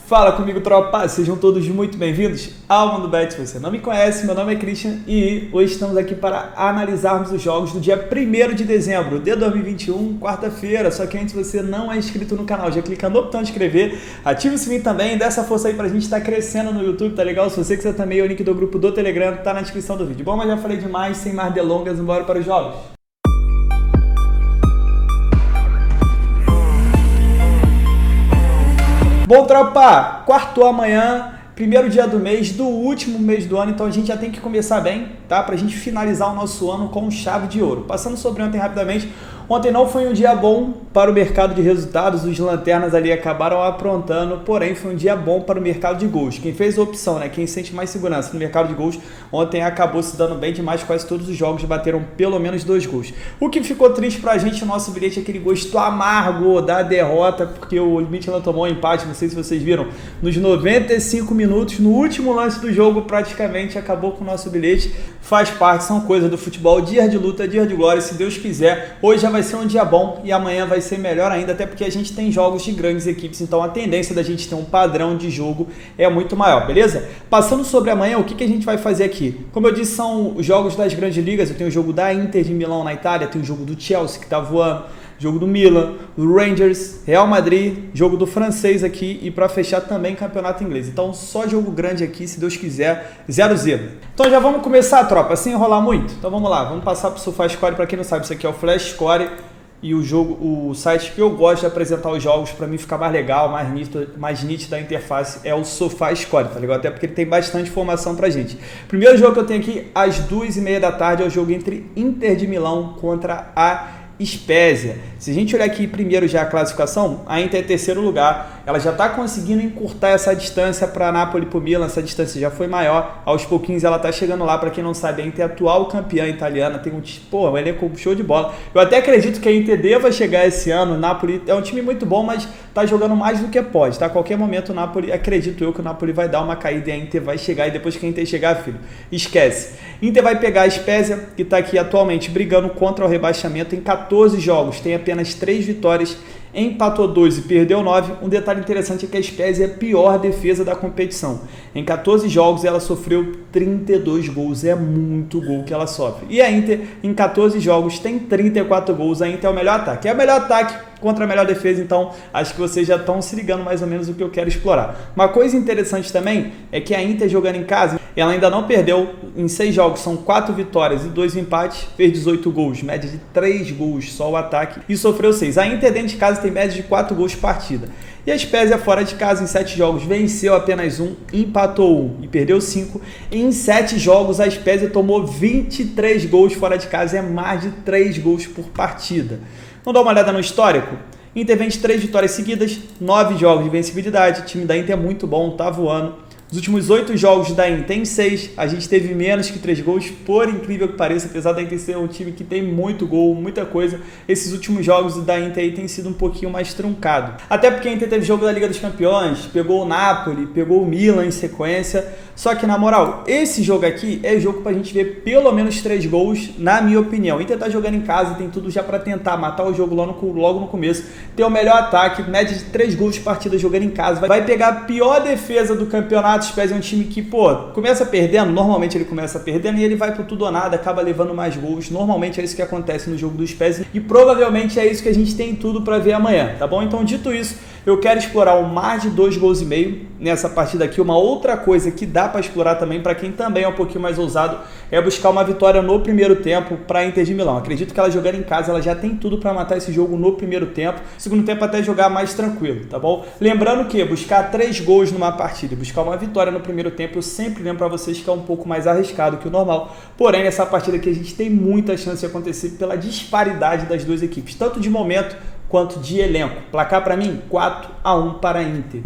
Fala comigo, tropa! Sejam todos muito bem-vindos ao Mundo Bet. Se você não me conhece, meu nome é Christian e hoje estamos aqui para analisarmos os jogos do dia 1º de dezembro de 2021, quarta-feira. Só que antes, se você não é inscrito no canal, já clica no botão de inscrever, ativa o sininho também, dá essa força aí pra gente estar crescendo no YouTube, tá legal? Se você quiser também, o link do grupo do Telegram tá na descrição do vídeo. Bom, mas já falei demais, sem mais delongas, bora para os jogos. Bom, tropa, quarto amanhã, primeiro dia do mês, do último mês do ano, então a gente já tem que começar bem, tá? Pra gente finalizar o nosso ano com chave de ouro. Passando sobre ontem rapidamente, ontem não foi um dia bom para o mercado de resultados, os lanternas ali acabaram aprontando, porém foi um dia bom para o mercado de gols. Quem fez a opção, né? Quem sente mais segurança no mercado de gols, ontem acabou se dando bem demais, quase todos os jogos bateram pelo menos 2 gols. O que ficou triste pra gente, o nosso bilhete, é aquele gosto amargo da derrota, porque o Midtjylland tomou um empate, não sei se vocês viram, nos 95 minutos, no último lance do jogo, praticamente acabou com o nosso bilhete. Faz parte, são coisas do futebol, dia de luta, dia de glória, se Deus quiser. Hoje já vai ser um dia bom e amanhã vai ser melhor ainda, até porque a gente tem jogos de grandes equipes, então a tendência da gente ter um padrão de jogo é muito maior, beleza? Passando sobre amanhã, o que a gente vai fazer aqui? Como eu disse, são os jogos das grandes ligas. Eu tenho o jogo da Inter de Milão na Itália, tenho o jogo do Chelsea que tá voando, jogo do Milan, do Rangers, Real Madrid, jogo do francês aqui e para fechar também campeonato inglês. Então só jogo grande aqui, se Deus quiser, 0-0. Então já vamos começar, tropa, sem enrolar muito. Então vamos lá, vamos passar pro SofaScore. Para quem não sabe, isso aqui é o Flash Score e o site que eu gosto de apresentar os jogos para mim ficar mais legal, mais nítida a interface é o SofaScore, tá legal? Até porque ele tem bastante informação pra gente. Primeiro jogo que eu tenho aqui às 2h30 da tarde é o jogo entre Inter de Milão contra a Spezia. Se a gente olhar aqui primeiro já a classificação, a Inter é terceiro lugar, ela já está conseguindo encurtar essa distância para Napoli e para o Milan, essa distância já foi maior, aos pouquinhos ela está chegando lá. Para quem não sabe, a Inter é atual campeã italiana, tem um elenco show de bola. Eu até acredito que a Inter deva chegar esse ano. O Napoli é um time muito bom, mas está jogando mais do que pode, tá? A qualquer momento o Napoli, acredito eu que o Napoli vai dar uma caída e a Inter vai chegar, e depois que a Inter chegar, filho, esquece. Inter vai pegar a Spezia, que está aqui atualmente brigando contra o rebaixamento em 14 jogos, tem apenas 3 vitórias, empatou 2 e perdeu 9. Um detalhe interessante é que a Spezia é a pior defesa da competição. Em 14 jogos ela sofreu 32 gols, é muito gol que ela sofre. E a Inter em 14 jogos tem 34 gols, a Inter é o melhor ataque. É o melhor ataque contra a melhor defesa, então acho que vocês já estão se ligando mais ou menos o que eu quero explorar. Uma coisa interessante também é que a Inter jogando em casa, ela ainda não perdeu em 6 jogos, são 4 vitórias e 2 empates, fez 18 gols, média de 3 gols só o ataque e sofreu 6. A Inter dentro de casa tem média de 4 gols por partida. E a Spezia fora de casa em 7 jogos venceu apenas 1, empatou 1 e perdeu 5. Em 7 jogos a Spezia tomou 23 gols fora de casa, é mais de 3 gols por partida. Vamos dar uma olhada no histórico? Inter vence 3 vitórias seguidas, 9 jogos de vencibilidade, o time da Inter é muito bom, tá voando. Nos últimos 8 jogos da Inter em 6, a gente teve menos que 3 gols, por incrível que pareça, apesar da Inter ser um time que tem muito gol, muita coisa, esses últimos jogos da Inter aí tem sido um pouquinho mais truncado. Até porque a Inter teve jogo da Liga dos Campeões, pegou o Napoli, pegou o Milan em sequência, só que na moral, esse jogo aqui é jogo pra gente ver pelo menos 3 gols, na minha opinião. A Inter tá jogando em casa, tem tudo já pra tentar matar o jogo logo no começo, ter o melhor ataque, média de 3 gols por partida jogando em casa, vai pegar a pior defesa do campeonato. Spezia é um time que, começa perdendo, normalmente ele começa perdendo e ele vai pro tudo ou nada, acaba levando mais gols, normalmente é isso que acontece no jogo do Spezia e provavelmente é isso que a gente tem tudo para ver amanhã, tá bom? Então, dito isso, eu quero explorar o mais de 2 gols e meio nessa partida aqui. Uma outra coisa que dá para explorar também, para quem também é um pouquinho mais ousado, é buscar uma vitória no primeiro tempo para a Inter de Milão. Acredito que ela jogando em casa, ela já tem tudo para matar esse jogo no primeiro tempo, segundo tempo até jogar mais tranquilo, tá bom? Lembrando que buscar 3 gols numa partida e buscar uma vitória no primeiro tempo, eu sempre lembro para vocês que é um pouco mais arriscado que o normal, porém nessa partida aqui a gente tem muita chance de acontecer pela disparidade das duas equipes, tanto de momento quanto de elenco. Placar para mim, 4-1 para a Inter.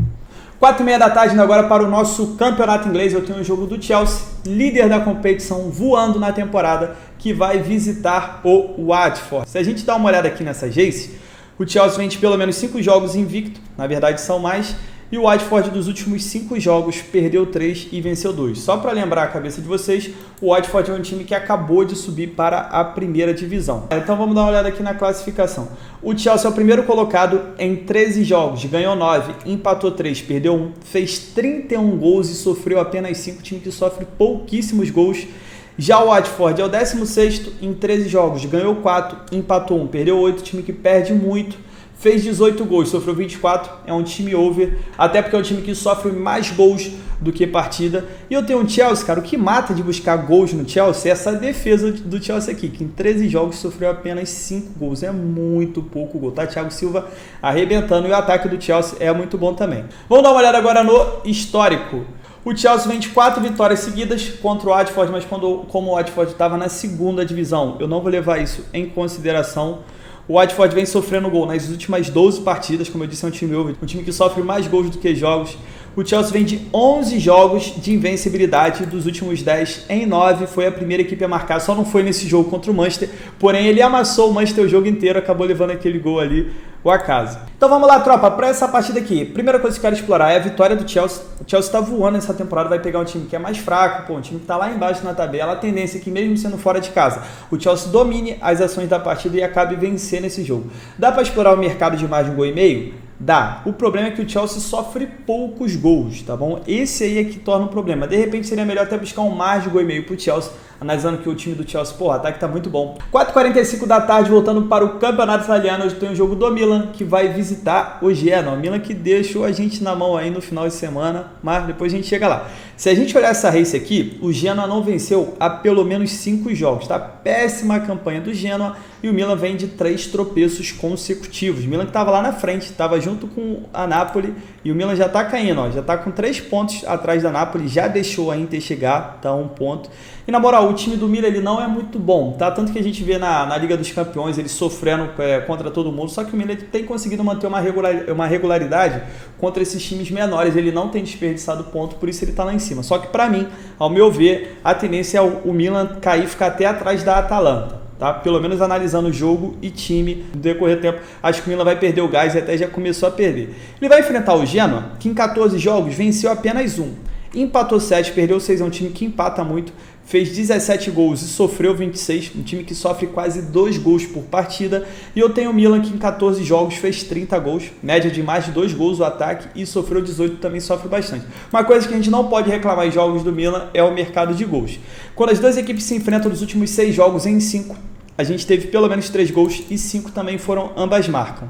4h30 da tarde agora para o nosso campeonato inglês, eu tenho o jogo do Chelsea, líder da competição, voando na temporada, que vai visitar o Watford. Se a gente dá uma olhada aqui nessa Jace, o Chelsea vem de pelo menos 5 jogos invicto, na verdade são mais, E o Watford dos últimos 5 jogos perdeu 3 e venceu 2. Só para lembrar a cabeça de vocês, o Watford é um time que acabou de subir para a primeira divisão. Então vamos dar uma olhada aqui na classificação. O Chelsea é o primeiro colocado em 13 jogos, ganhou 9, empatou 3, perdeu 1, fez 31 gols e sofreu apenas 5, time que sofre pouquíssimos gols. Já o Watford é o 16º em 13 jogos, ganhou 4, empatou 1, perdeu 8, time que perde muito, fez 18 gols, sofreu 24, é um time over, até porque é um time que sofre mais gols do que partida. E eu tenho um Chelsea, cara, o que mata de buscar gols no Chelsea é essa defesa do Chelsea aqui, que em 13 jogos sofreu apenas 5 gols, é muito pouco gol, tá? Thiago Silva arrebentando, e o ataque do Chelsea é muito bom também. Vamos dar uma olhada agora no histórico. O Chelsea vem de 4 vitórias seguidas contra o Watford, mas como o Watford estava na segunda divisão, eu não vou levar isso em consideração. O Watford vem sofrendo gol nas últimas 12 partidas, como eu disse, é um time over, um time que sofre mais gols do que jogos. O Chelsea vem de 11 jogos de invencibilidade, dos últimos 10 em 9, foi a primeira equipe a marcar, só não foi nesse jogo contra o Manchester, porém ele amassou o Manchester o jogo inteiro, acabou levando aquele gol ali, o acaso. Então vamos lá, tropa, para essa partida aqui, primeira coisa que eu quero explorar é a vitória do Chelsea. O Chelsea está voando nessa temporada, vai pegar um time que é mais fraco, um time que está lá embaixo na tabela, a tendência é que mesmo sendo fora de casa, o Chelsea domine as ações da partida e acabe vencendo esse jogo. Dá para explorar o mercado de mais de 1,5 gol? Dá. O problema é que o Chelsea sofre poucos gols, tá bom? Esse aí é que torna um problema. De repente seria melhor até buscar um mais de 1,5 gol pro Chelsea, analisando que o time do Chelsea, o ataque tá muito bom. 4h45 da tarde, voltando para o Campeonato Italiano, hoje tem o jogo do Milan, que vai visitar o Genoa. O Milan que deixou a gente na mão aí no final de semana, mas depois a gente chega lá. Se a gente olhar essa race aqui, o Genoa não venceu há pelo menos 5 jogos, tá? Péssima campanha do Genoa, e o Milan vem de 3 tropeços consecutivos. O Milan que estava lá na frente, estava junto com a Napoli, e o Milan já está caindo, ó, já está com 3 pontos atrás da Napoli, já deixou a Inter chegar, tá, 1 ponto. E na moral, o time do Milan ele não é muito bom, tá? Tanto que a gente vê na Liga dos Campeões ele sofrendo contra todo mundo, só que o Milan tem conseguido manter uma regularidade contra esses times menores, ele não tem desperdiçado ponto, por isso ele está lá em cima. Só que para mim, ao meu ver, a tendência é o Milan cair e ficar até atrás da Atalanta. Tá? Pelo menos analisando o jogo e time no decorrer do tempo, acho que o Milan vai perder o gás e até já começou a perder. Ele vai enfrentar o Genoa, que em 14 jogos venceu apenas 1, empatou 7, perdeu 6, é um time que empata muito, fez 17 gols e sofreu 26, um time que sofre quase 2 gols por partida. E eu tenho o Milan que em 14 jogos fez 30 gols, média de mais de 2 gols o ataque, e sofreu 18, também sofre bastante. Uma coisa que a gente não pode reclamar em jogos do Milan é o mercado de gols. Quando as duas equipes se enfrentam nos últimos 6 jogos, em 5, a gente teve pelo menos 3 gols e 5 também foram, ambas marcam.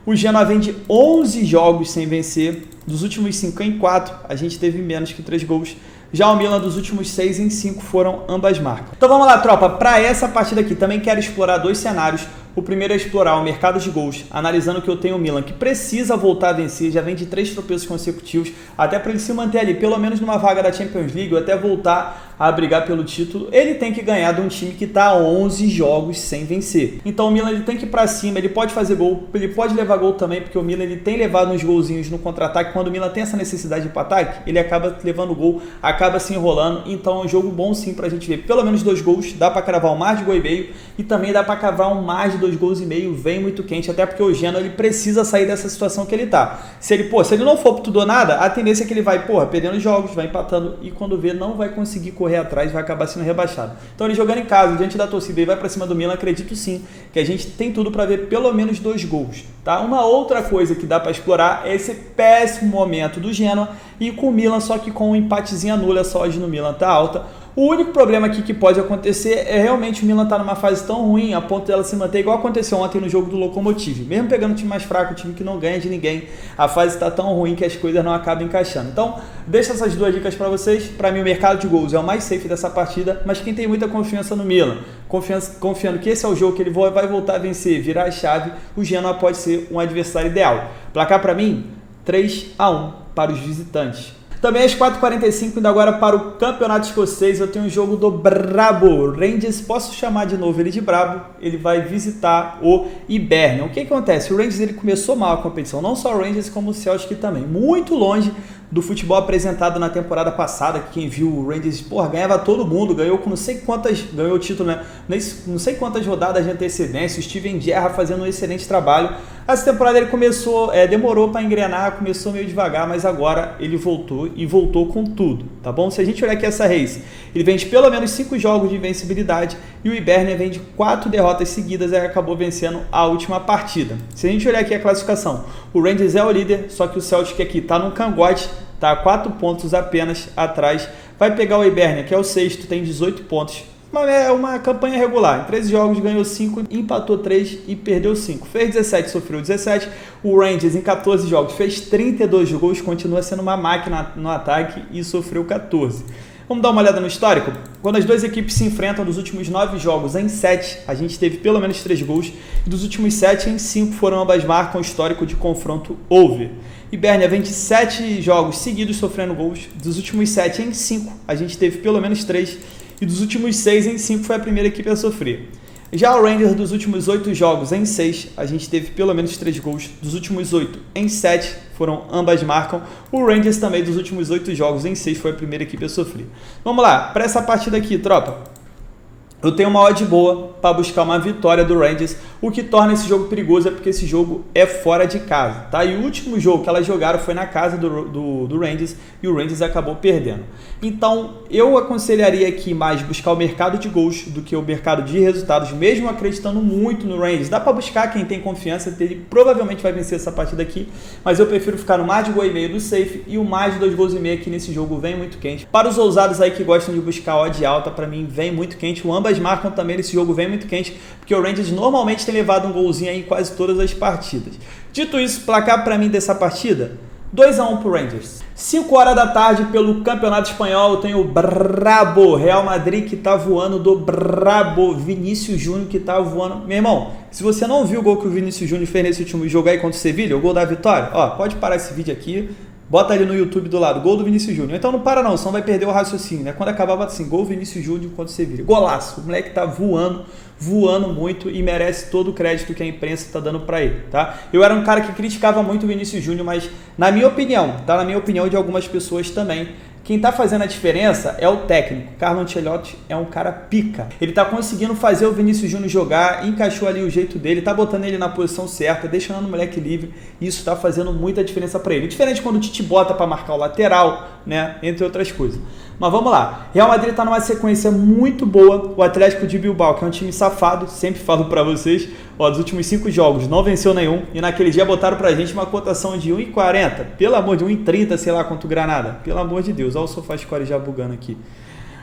O Genoa vem de 11 jogos sem vencer, dos últimos 5 em 4, a gente teve menos que 3 gols. Já o Milan, dos últimos 6 em 5, foram ambas marcas. Então vamos lá, tropa. Para essa partida aqui, também quero explorar 2 cenários. O primeiro é explorar o mercado de gols, analisando que eu tenho o Milan, que precisa voltar a vencer, já vem de 3 tropeços consecutivos, até para ele se manter ali, pelo menos numa vaga da Champions League, ou até voltar a brigar pelo título. Ele tem que ganhar de um time que está a 11 jogos sem vencer. Então o Milan ele tem que ir para cima, ele pode fazer gol, ele pode levar gol também, porque o Milan ele tem levado uns golzinhos no contra-ataque. Quando o Milan tem essa necessidade de ir para ataque, ele acaba levando gol, acaba se enrolando. Então é um jogo bom sim para a gente ver pelo menos 2 gols, dá para cravar um mais de 1,5 gol e também dá para cravar um mais de 2,5 gols, vem muito quente, até porque o Genoa ele precisa sair dessa situação que ele tá. Se ele não for por tudo ou nada, a tendência é que ele vai, perdendo jogos, vai empatando e quando vê não vai conseguir correr atrás, vai acabar sendo rebaixado. Então ele jogando em casa, diante da torcida e vai para cima do Milan, acredito sim que a gente tem tudo para ver pelo menos 2 gols, tá? Uma outra coisa que dá para explorar é esse péssimo momento do Genoa e com o Milan, só que com um empatezinho anula, essa odd no Milan tá alta. O único problema aqui que pode acontecer é realmente o Milan estar numa fase tão ruim a ponto dela se manter igual aconteceu ontem no jogo do Lokomotiv. Mesmo pegando um time mais fraco, um time que não ganha de ninguém, a fase está tão ruim que as coisas não acabam encaixando. Então, deixa essas 2 dicas para vocês. Para mim, o mercado de gols é o mais safe dessa partida, mas quem tem muita confiança no Milan, confiando que esse é o jogo que ele vai voltar a vencer, virar a chave, o Genoa pode ser um adversário ideal. Placar para mim, 3-1 para os visitantes. Também às 4h45, indo agora para o Campeonato Escocês, eu tenho um jogo do Brabo. Rangers, posso chamar de novo ele de Brabo, ele vai visitar o Hibernian. O que acontece? O Rangers ele começou mal a competição, não só o Rangers como o Celtic também. Muito longe do futebol apresentado na temporada passada, que quem viu o Rangers, ganhava todo mundo, ganhou com ganhou o título, né? Não sei quantas rodadas de antecedência, o Steven Gerrard fazendo um excelente trabalho. Essa temporada ele começou, demorou para engrenar, começou meio devagar, mas agora ele voltou e voltou com tudo, tá bom? Se a gente olhar aqui essa race, ele vem de pelo menos 5 jogos de invencibilidade e o Hibernia vem de 4 derrotas seguidas e acabou vencendo a última partida. Se a gente olhar aqui a classificação, o Rangers é o líder, só que o Celtic aqui tá num cangote, tá a 4 pontos apenas atrás, vai pegar o Hibernia, que é o sexto, tem 18 pontos. É uma campanha regular, em 13 jogos ganhou 5, empatou 3 e perdeu 5. Fez 17, sofreu 17. O Rangers em 14 jogos fez 32 gols, continua sendo uma máquina no ataque e sofreu 14. Vamos dar uma olhada no histórico? Quando as duas equipes se enfrentam dos últimos 9 jogos, em 7 a gente teve pelo menos 3 gols e dos últimos 7 em 5 foram ambas marcam histórico de confronto over. Hibernia vem de 7 jogos seguidos sofrendo gols, dos últimos 7 em 5 a gente teve pelo menos 3 e dos últimos 6 em 5 foi a primeira equipe a sofrer. Já o Rangers, dos últimos 8 jogos em 6, a gente teve pelo menos 3 gols. Dos últimos 8 em 7, ambas marcam. O Rangers também, dos últimos 8 jogos em 6, foi a primeira equipe a sofrer. Vamos lá, para essa partida aqui, tropa. Eu tenho uma odd boa para buscar uma vitória do Rangers. O que torna esse jogo perigoso é porque esse jogo é fora de casa, tá? E o último jogo que elas jogaram foi na casa do Rangers e o Rangers acabou perdendo. Então, eu aconselharia aqui mais buscar o mercado de gols do que o mercado de resultados, mesmo acreditando muito no Rangers. Dá para buscar quem tem confiança, ele provavelmente vai vencer essa partida aqui, mas eu prefiro ficar no mais de 1,5 do safe e o mais de 2,5 gols aqui nesse jogo vem muito quente. Para os ousados aí que gostam de buscar odd alta, para mim vem muito quente. Ambas marcam também nesse jogo, vem muito quente, porque o Rangers normalmente tem levado um golzinho aí em quase todas as partidas. Dito isso, placar para mim dessa partida, 2-1 pro Rangers. 5 horas da tarde pelo Campeonato Espanhol, eu tenho o brabo Real Madrid que tá voando, do brabo Vinícius Júnior que tá voando. Meu irmão, se você não viu o gol que o Vinícius Júnior fez nesse último jogo aí contra o Sevilha, o gol da vitória, ó, pode parar esse vídeo aqui, bota ali no YouTube do lado, gol do Vinícius Júnior. Então não para não, senão vai perder o raciocínio, né? Quando acabar, bota assim, gol Vinícius Júnior contra o Sevilha. Golaço, o moleque tá voando muito e merece todo o crédito que a imprensa tá dando pra ele, tá? Eu era um cara que criticava muito o Vinícius Júnior, mas na minha opinião, tá? Na minha opinião de algumas pessoas também, quem tá fazendo a diferença é o técnico. Carlo Ancelotti é um cara pica. Ele tá conseguindo fazer o Vinícius Júnior jogar, encaixou ali o jeito dele, tá botando ele na posição certa, deixando o moleque livre. E isso tá fazendo muita diferença para ele. Diferente quando o Tite bota para marcar o lateral, né? Entre outras coisas. Mas vamos lá. Real Madrid tá numa sequência muito boa. O Atlético de Bilbao, que é um time safado, sempre falo para vocês, ó, dos últimos 5 jogos não venceu nenhum. E naquele dia botaram pra gente uma cotação de 1,40. Pelo amor de 1,30, sei lá quanto Granada. Pelo amor de Deus. Olha o SofaScore já bugando aqui.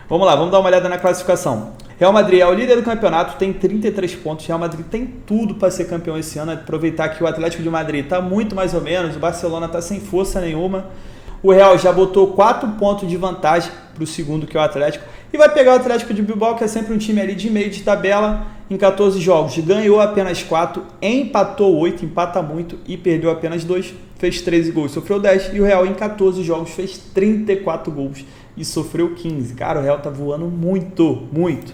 Vamos lá, vamos dar uma olhada na classificação. Real Madrid é o líder do campeonato, tem 33 pontos. Real Madrid tem tudo para ser campeão esse ano. Aproveitar que o Atlético de Madrid está muito mais ou menos, o Barcelona está sem força nenhuma. O Real já botou 4 pontos de vantagem para o segundo, que é o Atlético. E vai pegar o Atlético de Bilbao, que é sempre um time ali de meio de tabela. Em 14 jogos, ganhou apenas 4, empatou 8, empata muito e perdeu apenas 2. Fez 13 gols, sofreu 10. E o Real em 14 jogos fez 34 gols e sofreu 15. Cara, o Real tá voando muito, muito.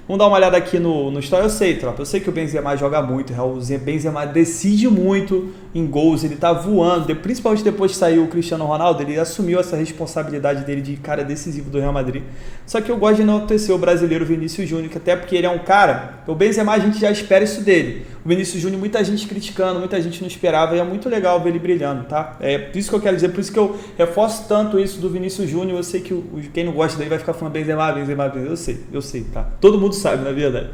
Vamos dar uma olhada aqui no história. Eu sei, tropa. Eu sei que o Benzema joga muito. O Benzema decide muito em gols. Ele tá voando. Principalmente depois que saiu o Cristiano Ronaldo, ele assumiu essa responsabilidade dele de cara decisivo do Real Madrid. Só que eu gosto de enaltecer o brasileiro Vinícius Júnior, que até porque ele é um cara... O Benzema a gente já espera isso dele. O Vinícius Júnior, muita gente criticando, muita gente não esperava. E é muito legal ver ele brilhando, tá? É isso que eu quero dizer. Por isso que eu reforço tanto isso do Vinícius Júnior. Eu sei que quem não gosta dele vai ficar falando Benzema. Eu sei, tá? Todo mundo sabe, na verdade.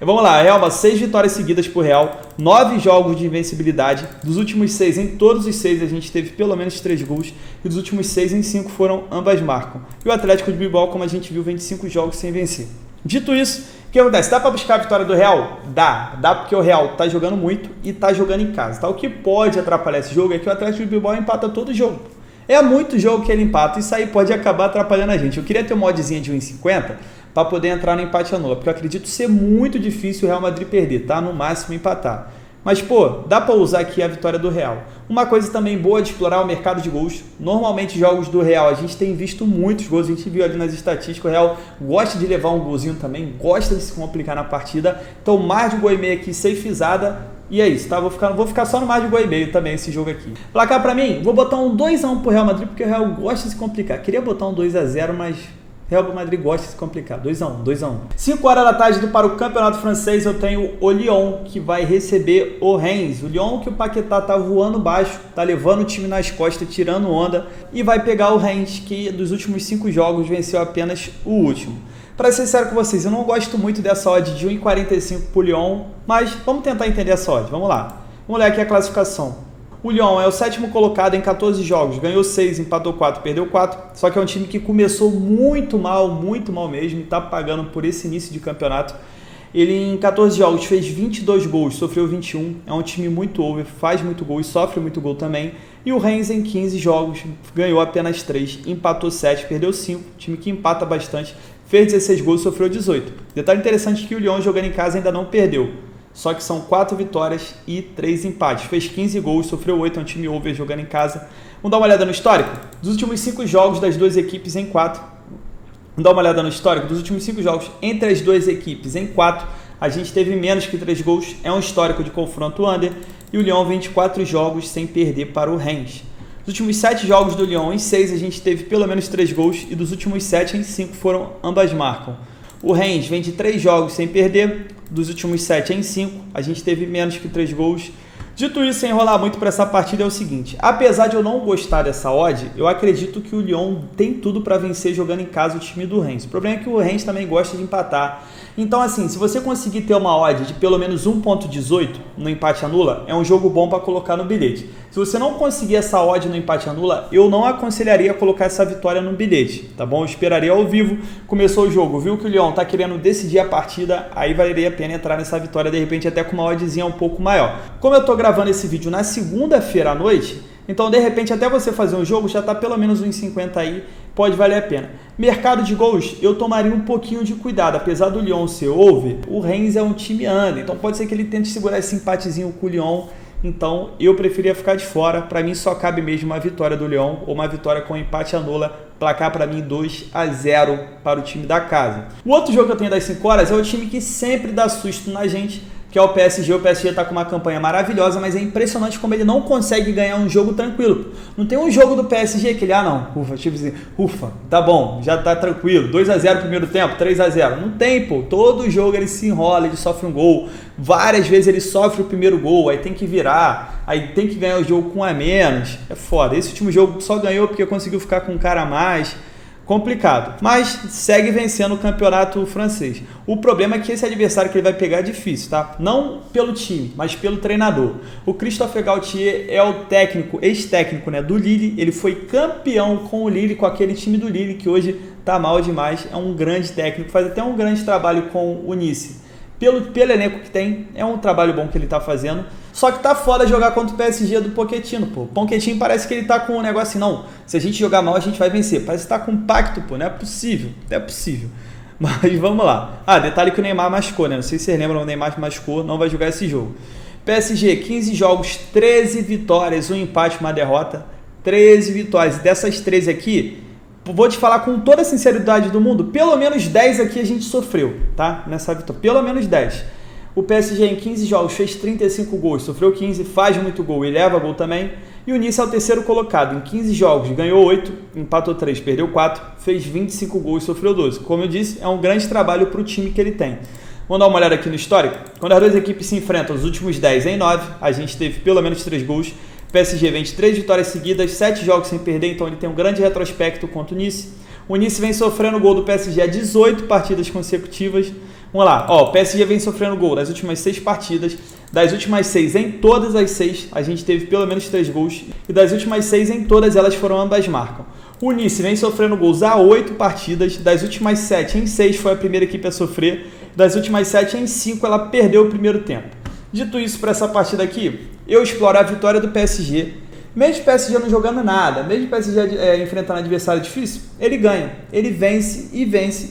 Vamos lá, Real, 6 vitórias seguidas por Real, 9 jogos de invencibilidade. Dos últimos 6, em todos os 6 a gente teve pelo menos 3 gols. E dos últimos 6 em 5 ambas marcam. E o Atlético de Bilbao, como a gente viu, vem de 5 jogos sem vencer. Dito isso, o que acontece? Dá para buscar a vitória do Real? Dá porque o Real tá jogando muito e tá jogando em casa, tá? O que pode atrapalhar esse jogo é que o Atlético de Bilbao empata todo jogo. É muito jogo que ele empata, isso aí pode acabar atrapalhando a gente. Eu queria ter uma oddzinha de 1,50 para poder entrar no empate anula, porque eu acredito ser muito difícil o Real Madrid perder, tá? No máximo empatar. Mas, pô, dá para usar aqui a vitória do Real. Uma coisa também boa de explorar o mercado de gols. Normalmente, jogos do Real, a gente tem visto muitos gols. A gente viu ali nas estatísticas, o Real gosta de levar um golzinho também, gosta de se complicar na partida. Então, mais de 1,5 aqui, safezada. E é isso, tá? Vou ficar só no mais de 1,5 também esse jogo aqui. Placar pra mim, vou botar um 2-1 pro Real Madrid, porque o Real gosta de se complicar. Queria botar um 2-0, mas Real Madrid gosta de se complicar. 2x1, 2x1. 5 horas da tarde para o campeonato francês, eu tenho o Lyon, que vai receber o Reims. O Lyon que o Paquetá tá voando baixo, tá levando o time nas costas, tirando onda, e vai pegar o Reims, que dos últimos 5 jogos venceu apenas o último. Para ser sério com vocês, eu não gosto muito dessa odd de 1,45 pro Lyon, mas vamos tentar entender essa odd. Vamos lá. Vamos ler aqui a classificação. O Lyon é o 7º colocado em 14 jogos, ganhou 6, empatou 4, perdeu 4, só que é um time que começou muito mal mesmo, e está pagando por esse início de campeonato. Ele em 14 jogos fez 22 gols, sofreu 21, é um time muito over, faz muito gol e sofre muito gol também. E o Reims em 15 jogos ganhou apenas 3, empatou 7, perdeu 5, time que empata bastante, fez 16 gols, sofreu 18. Detalhe interessante que o Lyon jogando em casa ainda não perdeu. Só que são 4 vitórias e 3 empates. Fez 15 gols, sofreu 8, é um time over jogando em casa. Vamos dar uma olhada no histórico? Dos últimos 5 jogos das duas equipes em 4. Vamos dar uma olhada no histórico? Dos últimos 5 jogos entre as duas equipes em 4, a gente teve menos que 3 gols. É um histórico de confronto under. E o Lyon 24 jogos sem perder para o Reims. Dos últimos 7 jogos do Lyon em 6, a gente teve pelo menos 3 gols. E dos últimos 7 em 5 foram ambas marcam. O Reims vem de 3 jogos sem perder, dos últimos 7 em 5, a gente teve menos que 3 gols. Dito isso, sem enrolar muito para essa partida, é o seguinte, apesar de eu não gostar dessa odd, eu acredito que o Lyon tem tudo para vencer jogando em casa o time do Reims. O problema é que o Reims também gosta de empatar. Então assim, se você conseguir ter uma odd de pelo menos 1,18 no empate anula, é um jogo bom para colocar no bilhete. Se você não conseguir essa odd no empate anula, eu não aconselharia colocar essa vitória no bilhete, tá bom? Eu esperaria ao vivo, começou o jogo, viu que o Lyon tá querendo decidir a partida, aí valeria a pena entrar nessa vitória, de repente até com uma oddzinha um pouco maior. Como eu tô gravando esse vídeo na segunda-feira à noite, então de repente até você fazer um jogo já tá pelo menos 1,50 aí, pode valer a pena. Mercado de gols, eu tomaria um pouquinho de cuidado, apesar do Lyon ser over, o Reims é um time under, então pode ser que ele tente segurar esse empatezinho com o Lyon. Então eu preferia ficar de fora, para mim só cabe mesmo uma vitória do Lyon ou uma vitória com empate anula, placar para mim 2-0 para o time da casa. O outro jogo que eu tenho das 5 horas é o time que sempre dá susto na gente, que é o PSG. O PSG está com uma campanha maravilhosa, mas é impressionante como ele não consegue ganhar um jogo tranquilo. Não tem um jogo do PSG que ele, ufa, tá bom, já tá tranquilo, 2-0 primeiro tempo, 3-0. Não tem, pô, todo jogo ele se enrola, ele sofre um gol, várias vezes ele sofre o primeiro gol, aí tem que virar, aí tem que ganhar o jogo com um a menos, é foda. Esse último jogo só ganhou porque conseguiu ficar com um cara a mais. Complicado, mas segue vencendo o campeonato francês. O problema é que esse adversário que ele vai pegar é difícil, tá? Não pelo time, mas pelo treinador. O Christophe Galtier é o técnico, ex-técnico, né, do Lille. Ele foi campeão com o Lille, com aquele time do Lille que hoje tá mal demais. É um grande técnico, faz até um grande trabalho com o Nice. Pelo elenco que tem, é um trabalho bom que ele tá fazendo. Só que tá foda jogar contra o PSG do Pochettino, pô. O Pochettino parece que ele tá com um negócio assim, não, se a gente jogar mal, a gente vai vencer. Parece que tá com um pacto, pô, não é possível. Mas vamos lá. Detalhe que o Neymar machucou, né? Não sei se vocês lembram, o Neymar machucou, não vai jogar esse jogo. PSG, 15 jogos, 13 vitórias, um empate, uma derrota. 13 vitórias. Dessas 13 aqui, vou te falar com toda a sinceridade do mundo, pelo menos 10 aqui a gente sofreu, tá? Nessa vitória, pelo menos 10. O PSG em 15 jogos fez 35 gols, sofreu 15, faz muito gol e leva gol também. E o Nice é o terceiro colocado, em 15 jogos ganhou 8, empatou 3, perdeu 4, fez 25 gols e sofreu 12. Como eu disse, é um grande trabalho para o time que ele tem. Vamos dar uma olhada aqui no histórico? Quando as duas equipes se enfrentam, os últimos 10 em 9, a gente teve pelo menos 3 gols. O PSG vem de 3 vitórias seguidas, 7 jogos sem perder, então ele tem um grande retrospecto contra o Nice. O Nice vem sofrendo gol do PSG há 18 partidas consecutivas. Vamos lá, o PSG vem sofrendo gol das últimas 6 partidas. Das últimas 6, em todas as 6, a gente teve pelo menos 3 gols. E das últimas 6, em todas elas foram ambas marcam. O Nice vem sofrendo gols há 8 partidas. Das últimas 7, em 6 foi a primeira equipe a sofrer. Das últimas 7, em 5 ela perdeu o primeiro tempo. Dito isso, para essa partida aqui, eu exploro a vitória do PSG. Mesmo o PSG não jogando nada, mesmo o PSG enfrentando um adversário difícil, ele ganha, ele vence,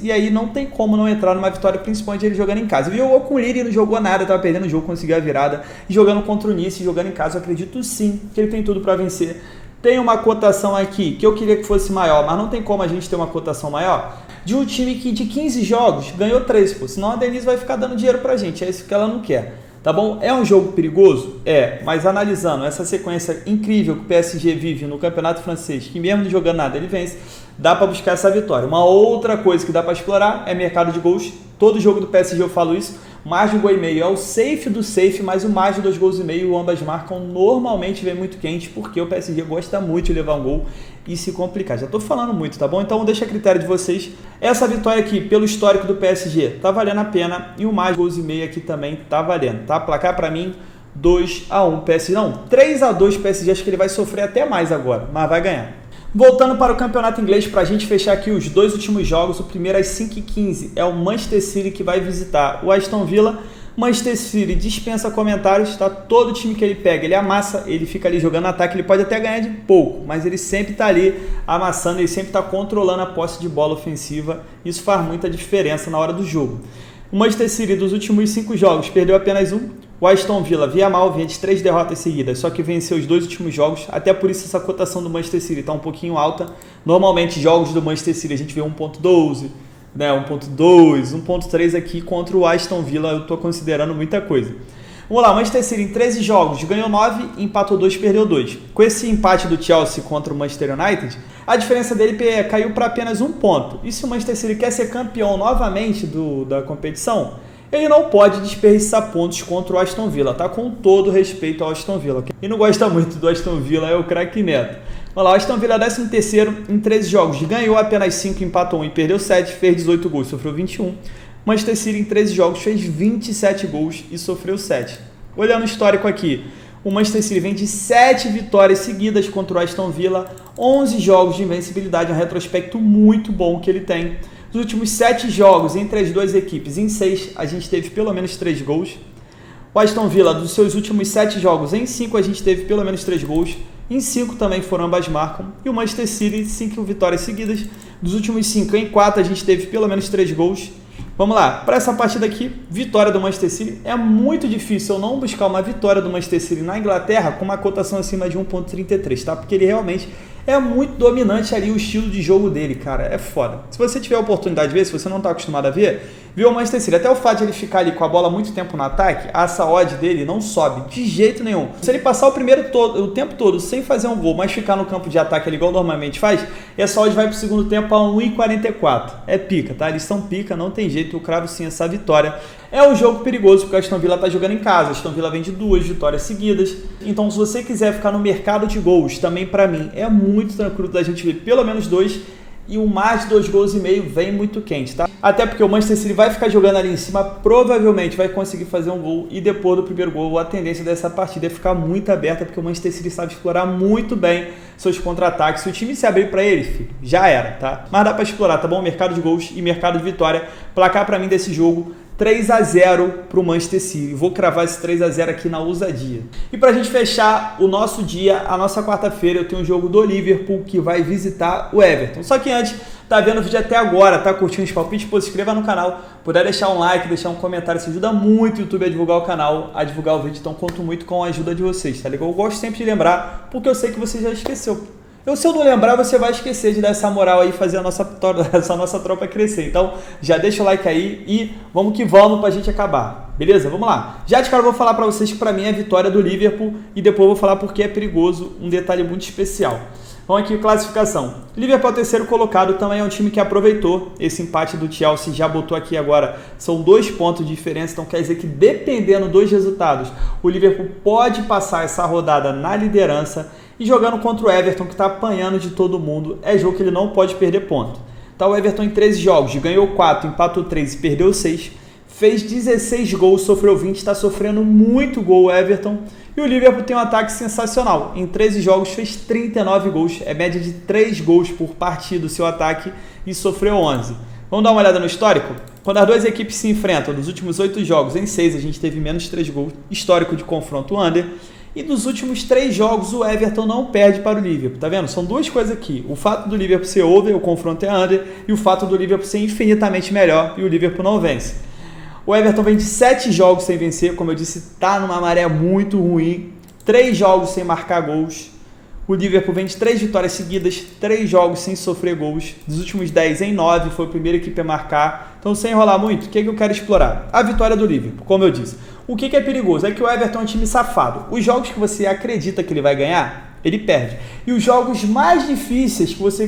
e aí não tem como não entrar numa vitória, principalmente ele jogando em casa. Ele jogou com o Lille e não jogou nada, estava perdendo o jogo, conseguiu a virada, e jogando contra o Nice, jogando em casa, eu acredito sim que ele tem tudo para vencer. Tem uma cotação aqui que eu queria que fosse maior, mas não tem como a gente ter uma cotação maior, de um time que de 15 jogos ganhou 3, pô, senão a Denise vai ficar dando dinheiro pra gente, é isso que ela não quer. Tá bom? É um jogo perigoso? É, mas analisando essa sequência incrível que o PSG vive no campeonato francês, que mesmo não jogando nada ele vence, dá para buscar essa vitória. Uma outra coisa que dá para explorar é mercado de gols. Todo jogo do PSG eu falo isso. Mais de 1,5 gol é o safe do safe, mas o mais de 2,5 gols, ambas marcam, normalmente vem muito quente, porque o PSG gosta muito de levar um gol e se complicar. Já tô falando muito, tá bom? Então deixa a critério de vocês. Essa vitória aqui, pelo histórico do PSG, tá valendo a pena, e o mais de 2,5 gols aqui também tá valendo, tá? Placar para mim, 2-1 PSG. Não, 3-2 PSG, acho que ele vai sofrer até mais agora, mas vai ganhar. Voltando para o campeonato inglês, para a gente fechar aqui os dois últimos jogos, o primeiro às 5h15 é o Manchester City que vai visitar o Aston Villa. Manchester City dispensa comentários, tá? Todo time que ele pega, ele amassa, ele fica ali jogando ataque, ele pode até ganhar de pouco, mas ele sempre está ali amassando, ele sempre está controlando a posse de bola ofensiva, isso faz muita diferença na hora do jogo. O Manchester City dos últimos 5 jogos perdeu apenas um. O Aston Villa vinha mal, vinha de 3 derrotas seguidas, só que venceu os 2 últimos jogos, até por isso essa cotação do Manchester City está um pouquinho alta. Normalmente jogos do Manchester City a gente vê 1.12, né, 1.2, 1.3 aqui contra o Aston Villa, eu estou considerando muita coisa. Vamos lá, o Manchester City em 13 jogos ganhou 9, empatou 2, perdeu 2. Com esse empate do Chelsea contra o Manchester United, a diferença dele caiu para apenas 1 ponto. E se o Manchester City quer ser campeão novamente da competição, ele não pode desperdiçar pontos contra o Aston Villa, tá? Com todo respeito ao Aston Villa. Quem não gosta muito do Aston Villa é o craque Neto. Vamos lá, o Aston Villa é 13º em 13 jogos, ganhou apenas 5, empatou 1 e perdeu 7, fez 18 gols, sofreu 21. Manchester City em 13 jogos fez 27 gols e sofreu 7. Olhando o histórico aqui, o Manchester City vem de 7 vitórias seguidas contra o Aston Villa, 11 jogos de invencibilidade, um retrospecto muito bom que ele tem. Nos últimos 7 jogos entre as duas equipes, em 6 a gente teve pelo menos 3 gols. O Aston Villa, dos seus últimos 7 jogos, em 5 a gente teve pelo menos 3 gols. Em 5 também foram ambas marcam. E o Manchester City, 5 vitórias seguidas. Dos últimos 5, em 4 a gente teve pelo menos 3 gols. Vamos lá, para essa partida aqui, vitória do Manchester City. É muito difícil eu não buscar uma vitória do Manchester City na Inglaterra com uma cotação acima de 1.33, tá? Porque ele realmente é muito dominante ali o estilo de jogo dele, cara. É foda. Se você tiver a oportunidade de ver, se você não está acostumado a ver, viu o Manchester City. Até o fato de ele ficar ali com a bola muito tempo no ataque, essa odd dele não sobe de jeito nenhum. Se ele passar o tempo todo sem fazer um gol, mas ficar no campo de ataque ali igual normalmente faz, essa odd vai pro segundo tempo a 1,44. É pica, tá? Eles são pica, não tem jeito. Eu cravo sim essa vitória. É um jogo perigoso porque o Aston Villa está jogando em casa. O Aston Villa vem de 2 vitórias seguidas. Então, se você quiser ficar no mercado de gols, também para mim é muito tranquilo da gente ver pelo menos 2. E o mais de 2,5 gols vem muito quente, tá? Até porque o Manchester City vai ficar jogando ali em cima, provavelmente vai conseguir fazer um gol. E depois do primeiro gol, a tendência dessa partida é ficar muito aberta, porque o Manchester City sabe explorar muito bem seus contra-ataques. Se o time se abrir para eles, filho, já era, tá? Mas dá para explorar, tá bom? Mercado de gols e mercado de vitória. Placar para mim desse jogo, 3-0 para o Manchester City. Vou cravar esse 3-0 aqui na ousadia. E para a gente fechar o nosso dia, a nossa quarta-feira, eu tenho um jogo do Liverpool que vai visitar o Everton. Só que antes, tá vendo o vídeo até agora, tá curtindo os palpites? Pô, se inscreva no canal, puder deixar um like, deixar um comentário, isso ajuda muito o YouTube a divulgar o canal, a divulgar o vídeo, então conto muito com a ajuda de vocês, tá legal? Eu gosto sempre de lembrar, porque eu sei que você já esqueceu. Se eu não lembrar, você vai esquecer de dar essa moral aí, fazer essa nossa tropa crescer. Então, já deixa o like aí e vamos que vamos pra gente acabar. Beleza? Vamos lá. Já de cara eu vou falar pra vocês que pra mim é a vitória do Liverpool e depois eu vou falar porque é perigoso, um detalhe muito especial. Vamos aqui, classificação. Liverpool é o terceiro colocado, também é um time que aproveitou esse empate do Chelsea, já botou aqui agora, são 2 pontos de diferença, então quer dizer que dependendo dos resultados, o Liverpool pode passar essa rodada na liderança. E jogando contra o Everton, que está apanhando de todo mundo, é jogo que ele não pode perder ponto. Tá, o Everton em 13 jogos, ganhou 4, empatou 3 e perdeu 6. Fez 16 gols, sofreu 20, está sofrendo muito gol o Everton. E o Liverpool tem um ataque sensacional. Em 13 jogos fez 39 gols, é média de 3 gols por partida o seu ataque e sofreu 11. Vamos dar uma olhada no histórico? Quando as duas equipes se enfrentam, nos últimos 8 jogos, em 6 a gente teve menos 3 gols, histórico de confronto under. E dos últimos 3 jogos, o Everton não perde para o Liverpool, tá vendo? São 2 coisas aqui. O fato do Liverpool ser over, o confronto é under, e o fato do Liverpool ser infinitamente melhor e o Liverpool não vence. O Everton vem de 7 jogos sem vencer, como eu disse, tá numa maré muito ruim. 3 jogos sem marcar gols. O Liverpool vem de 3 vitórias seguidas, 3 jogos sem sofrer gols. Dos últimos 10 em 9, foi a primeira equipe a marcar. Então, sem enrolar muito, o que eu quero explorar? A vitória do Liverpool, como eu disse. O que é perigoso? É que o Everton é um time safado. Os jogos que você acredita que ele vai ganhar, ele perde. E os jogos mais difíceis, que você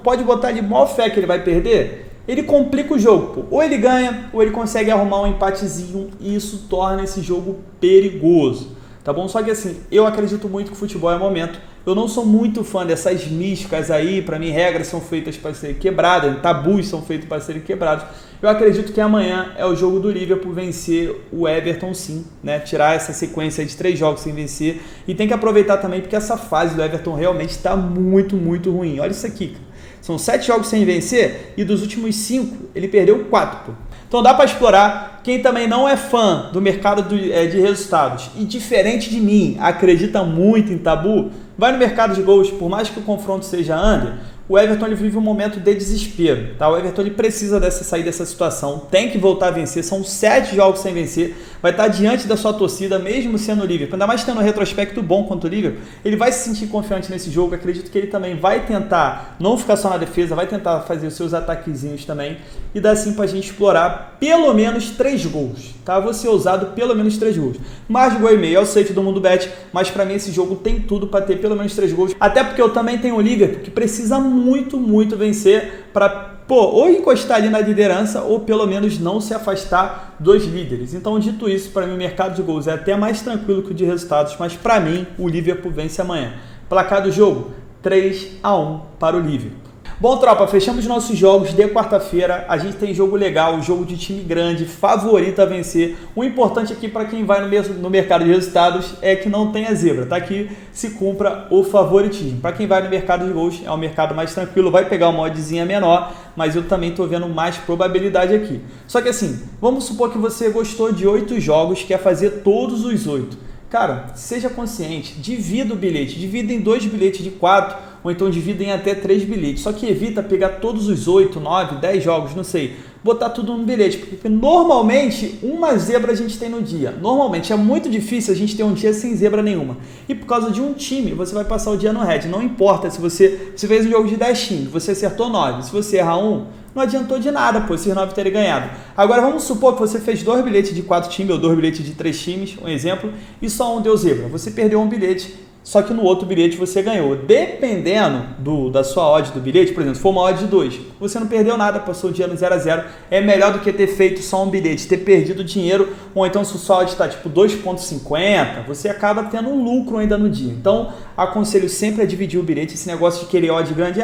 pode botar de maior fé que ele vai perder, ele complica o jogo. Ou ele ganha, ou ele consegue arrumar um empatezinho, e isso torna esse jogo perigoso. Tá bom? Só que assim, eu acredito muito que o futebol é momento. Eu não sou muito fã dessas místicas aí. Para mim, regras são feitas para serem quebradas, tabus são feitos para serem quebrados. Eu acredito que amanhã é o jogo do Liverpool vencer o Everton, sim, né? Tirar essa sequência de 3 jogos sem vencer. E tem que aproveitar também, porque essa fase do Everton realmente está muito, muito ruim. Olha isso aqui, cara. São 7 jogos sem vencer e dos últimos 5 ele perdeu 4, pô. Então dá para explorar. Quem também não é fã do mercado de resultados e, diferente de mim, acredita muito em tabu, vai no mercado de gols. Por mais que o confronto seja under, o Everton ele vive um momento de desespero. Tá? O Everton ele precisa sair dessa situação, tem que voltar a vencer. São 7 jogos sem vencer, vai estar diante da sua torcida, mesmo sendo o Liverpool. Ainda mais tendo um retrospecto bom contra o Liverpool, ele vai se sentir confiante nesse jogo. Acredito que ele também vai tentar não ficar só na defesa, vai tentar fazer os seus ataquezinhos também, e dá assim pra gente explorar pelo menos 3 gols, tá? Vou ser ousado, pelo menos 3 gols. Mais de gol e meio, é o safe do Mundo Bet, mas pra mim esse jogo tem tudo pra ter pelo menos 3 gols, até porque eu também tenho o Liverpool, que precisa muito, muito vencer pra, ou encostar ali na liderança, ou pelo menos não se afastar dos líderes. Então, dito isso, para mim o mercado de gols é até mais tranquilo que o de resultados, mas para mim o Liverpool vence amanhã. Placar do jogo, 3-1 para o Liverpool. Bom, tropa, fechamos nossos jogos de quarta-feira. A gente tem jogo legal, jogo de time grande, favorito a vencer. O importante aqui para quem vai no mercado de resultados é que não tenha zebra, tá? Que se cumpra o favoritismo. Para quem vai no mercado de gols, é um mercado mais tranquilo, vai pegar uma oddzinha menor, mas eu também estou vendo mais probabilidade aqui. Só que assim, vamos supor que você gostou de 8 jogos, quer fazer todos os 8. Cara, seja consciente, divida o bilhete, divida em 2 bilhetes de 4, ou então divida em até 3 bilhetes. Só que evita pegar todos os 8, 9, 10 jogos, não sei, botar tudo no bilhete, porque normalmente uma zebra a gente tem no dia. Normalmente é muito difícil a gente ter um dia sem zebra nenhuma. E por causa de um time, você vai passar o dia no red. Não importa se você fez um jogo de 10 times, você acertou 9, se você errar um, não adiantou de nada, pô, esses 9 terem ganhado. Agora vamos supor que você fez 2 bilhetes de 4 times ou 2 bilhetes de 3 times, um exemplo, e só um deu zebra. Você perdeu um bilhete, só que no outro bilhete você ganhou. Dependendo da sua odd do bilhete, por exemplo, se for uma odd de 2, você não perdeu nada, passou o dia no 0-0. É melhor do que ter feito só um bilhete, ter perdido dinheiro, ou então se o sua odd está tipo 2,50, você acaba tendo um lucro ainda no dia. Então, aconselho sempre a dividir o bilhete. Esse negócio de querer odd grande,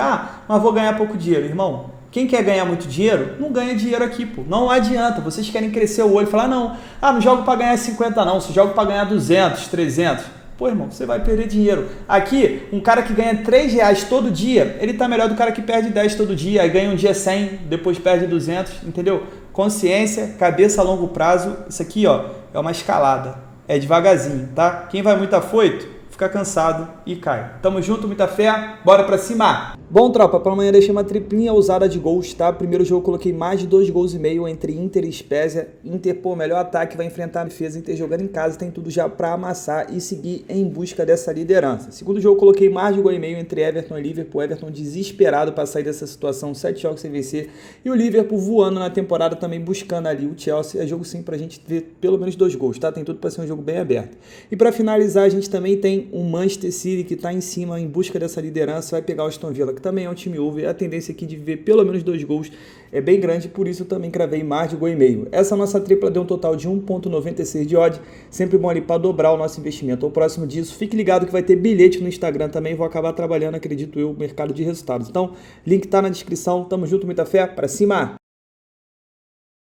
mas vou ganhar pouco dinheiro, irmão. Quem quer ganhar muito dinheiro, não ganha dinheiro aqui, pô. Não adianta. Vocês querem crescer o olho e falar, não jogo para ganhar 50 não, só jogo para ganhar 200, 300. Pô, irmão, você vai perder dinheiro. Aqui, um cara que ganha 3 reais todo dia, ele tá melhor do cara que perde 10 todo dia, aí ganha um dia 100, depois perde 200, entendeu? Consciência, cabeça a longo prazo, isso aqui, ó, é uma escalada. É devagarzinho, tá? Quem vai muito afoito, fica cansado e cai. Tamo junto, muita fé, bora pra cima! Bom, tropa, para amanhã deixei uma triplinha ousada de gols, tá? Primeiro jogo eu coloquei mais de 2 gols e meio entre Inter e Spezia. Inter, pô, melhor ataque, vai enfrentar a defesa. Inter jogando em casa, tem tudo já para amassar e seguir em busca dessa liderança. Segundo jogo eu coloquei mais de 1,5 gol entre Everton e Liverpool. Everton desesperado para sair dessa situação, 7 jogos sem vencer. E o Liverpool voando na temporada também, buscando ali o Chelsea. É jogo sim pra gente ver pelo menos 2 gols, tá? Tem tudo para ser um jogo bem aberto. E para finalizar, a gente também tem o Manchester City que tá em cima, em busca dessa liderança, vai pegar o Aston Villa, que também é um time over. A tendência aqui de ver pelo menos 2 gols é bem grande, por isso eu também cravei mais de 1,5 gol. Essa nossa tripla deu um total de 1,96 de odd, sempre bom ali para dobrar o nosso investimento. Ao próximo disso, fique ligado que vai ter bilhete no Instagram também, vou acabar trabalhando, acredito eu, no mercado de resultados. Então, link tá na descrição, tamo junto, muita fé, pra cima!